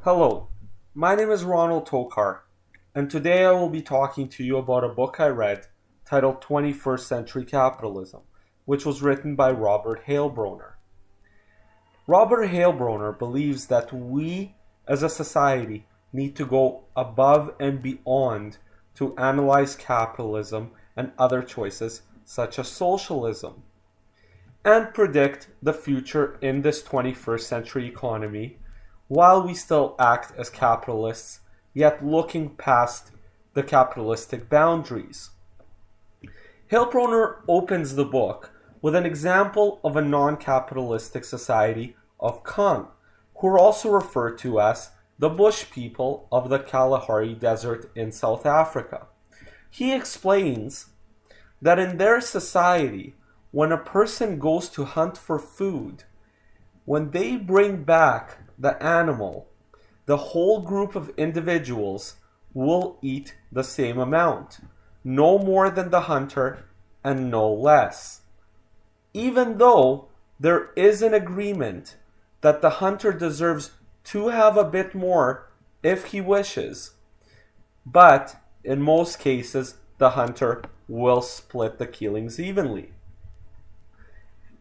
Hello, my name is Ronald, and today I will be talking to you about a book I read titled 21st Century Capitalism, which was written by Robert Heilbroner. Robert Heilbroner believes that we as a society need to go above and beyond to analyze capitalism and other choices such as socialism and predict the future in this 21st century economy while we still act as capitalists, yet looking past the capitalistic boundaries. Hilbroner opens the book with an example of a non-capitalistic society of Kang, who are also referred to as the Bush people of the Kalahari Desert in South Africa. He explains that in their society, when a person goes to hunt for food, when they bring back the animal, the whole group of individuals will eat the same amount, no more than the hunter and no less. Even though there is an agreement that the hunter deserves to have a bit more if he wishes, but in most cases the hunter will split the killings evenly.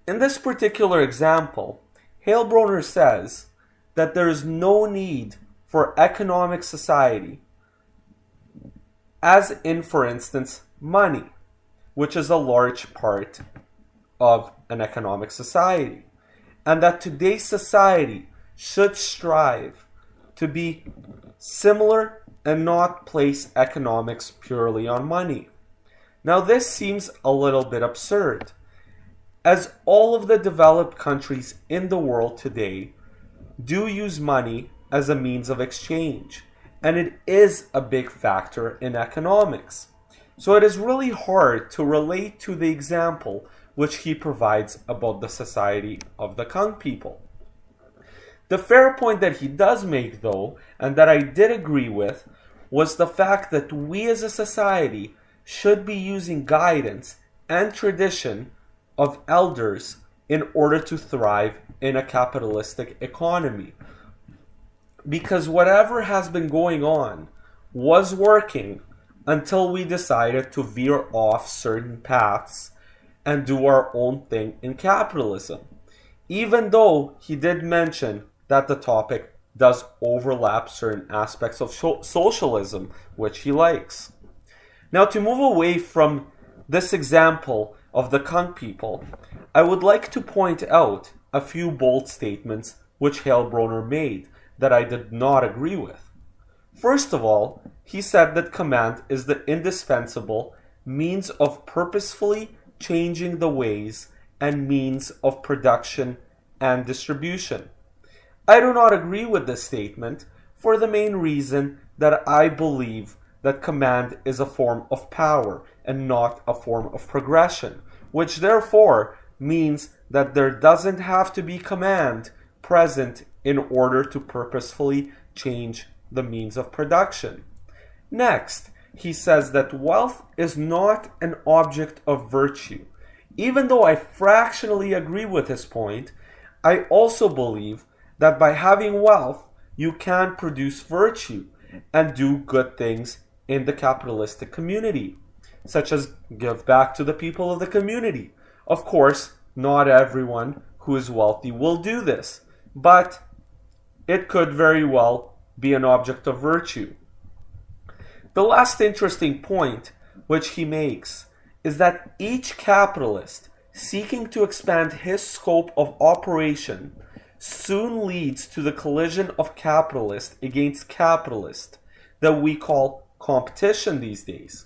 In this particular example, Heilbroner says that there is no need for economic society, as in, for instance, money, which is a large part of an economic society, and that today's society should strive to be similar and not place economics purely on money. Now, this seems a little bit absurd, as all of the developed countries in the world today do use money as a means of exchange, and it is a big factor in economics. So it is really hard to relate to the example which he provides about the society of the Kang people. The fair point that he does make, though, and that I did agree with, was the fact that we as a society should be using guidance and tradition of elders in order to thrive in a capitalistic economy. Because whatever has been going on was working until we decided to veer off certain paths and do our own thing in capitalism. Even though he did mention that the topic does overlap certain aspects of socialism, which he likes. Now, to move away from this example of the Kang people, I would like to point out a few bold statements which Heilbroner made that I did not agree with. First of all, he said that command is the indispensable means of purposefully changing the ways and means of production and distribution. I do not agree with this statement for the main reason that I believe that command is a form of power and not a form of progression, which therefore means that there doesn't have to be command present in order to purposefully change the means of production. Next, he says that wealth is not an object of virtue. Even though I fractionally agree with his point, I also believe that by having wealth, you can produce virtue and do good things in the capitalistic community, such as give back to the people of the community. Of course, not everyone who is wealthy will do this, but it could very well be an object of virtue. The last interesting point which he makes is that each capitalist seeking to expand his scope of operation soon leads to the collision of capitalist against capitalist that we call competition these days.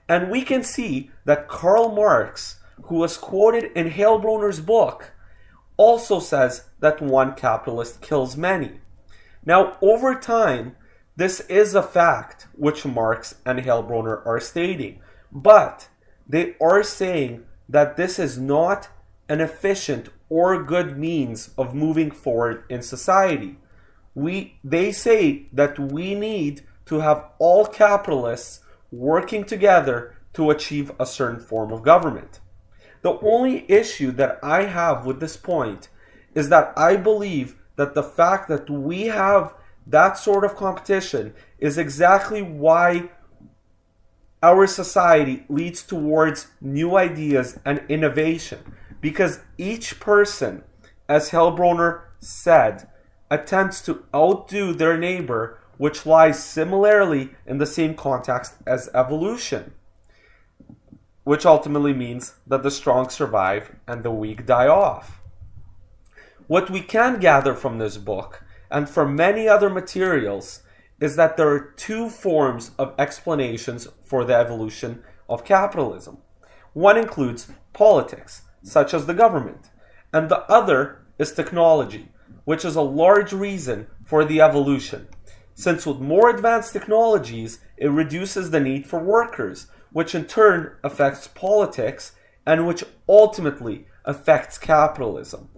And we can see that Karl Marx, who was quoted in Heilbroner's book, also says that one capitalist kills many. Now, over time, this is a fact which Marx and Heilbroner are stating, but they are saying that this is not an efficient or good means of moving forward in society. They say that we need to have all capitalists working together to achieve a certain form of government. The only issue that I have with this point is that I believe that the fact that we have that sort of competition is exactly why our society leads towards new ideas and innovation. Because each person, as Hellbronner said, attempts to outdo their neighbor, which lies similarly in the same context as evolution, which ultimately means that the strong survive and the weak die off. What we can gather from this book, and from many other materials, is that there are two forms of explanations for the evolution of capitalism. One includes politics, such as the government, and the other is technology, which is a large reason for the evolution, since with more advanced technologies, it reduces the need for workers, which in turn affects politics, and which ultimately affects capitalism.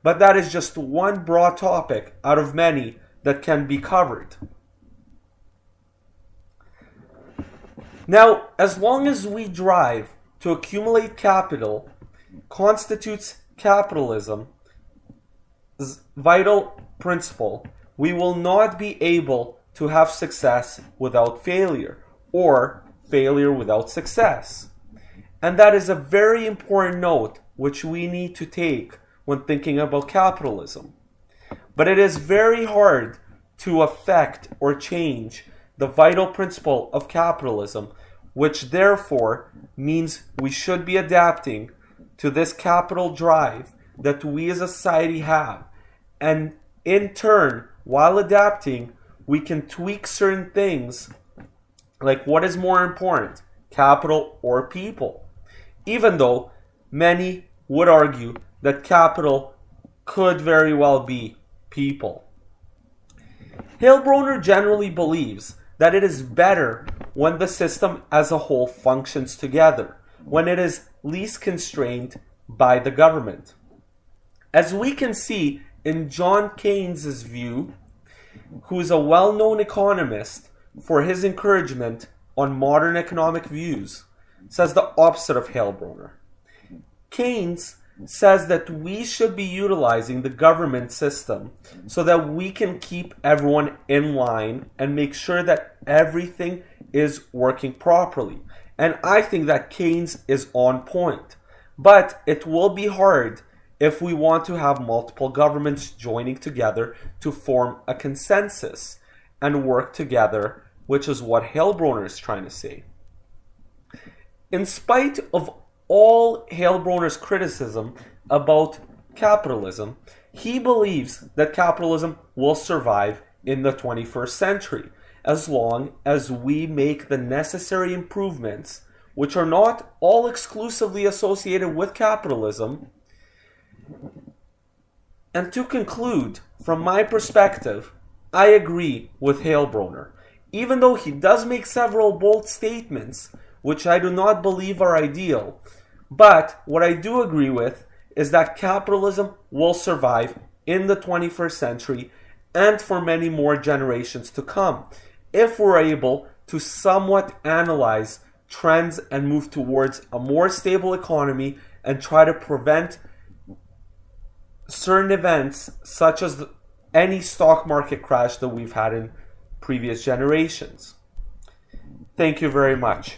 But that is just one broad topic out of many that can be covered. Now, as long as we drive to accumulate capital constitutes capitalism's vital principle, we will not be able to have success without failure, or failure without success. And that is a very important note which we need to take when thinking about capitalism. But it is very hard to affect or change the vital principle of capitalism, which therefore means we should be adapting to this capital drive that we as a society have. And in turn, while adapting, we can tweak certain things, like what is more important, capital or people? Even though many would argue that capital could very well be people. Hellbronner generally believes that it is better when the system as a whole functions together, when it is least constrained by the government. As we can see in John Keynes' view, who is a well-known economist for his encouragement on modern economic views, says the opposite of Hellbronner. Keynes says that we should be utilizing the government system so that we can keep everyone in line and make sure that everything is working properly. And I think that Keynes is on point. But it will be hard if we want to have multiple governments joining together to form a consensus and work together, which is what Hellbronner is trying to say. In spite of all Hellbronner's criticism about capitalism, he believes that capitalism will survive in the 21st century as long as we make the necessary improvements, which are not all exclusively associated with capitalism. And to conclude, from my perspective, I agree with Hellbronner, even though he does make several bold statements which I do not believe are ideal. But what I do agree with is that capitalism will survive in the 21st century and for many more generations to come, if we're able to somewhat analyze trends and move towards a more stable economy and try to prevent certain events such as any stock market crash that we've had in previous generations. Thank you very much.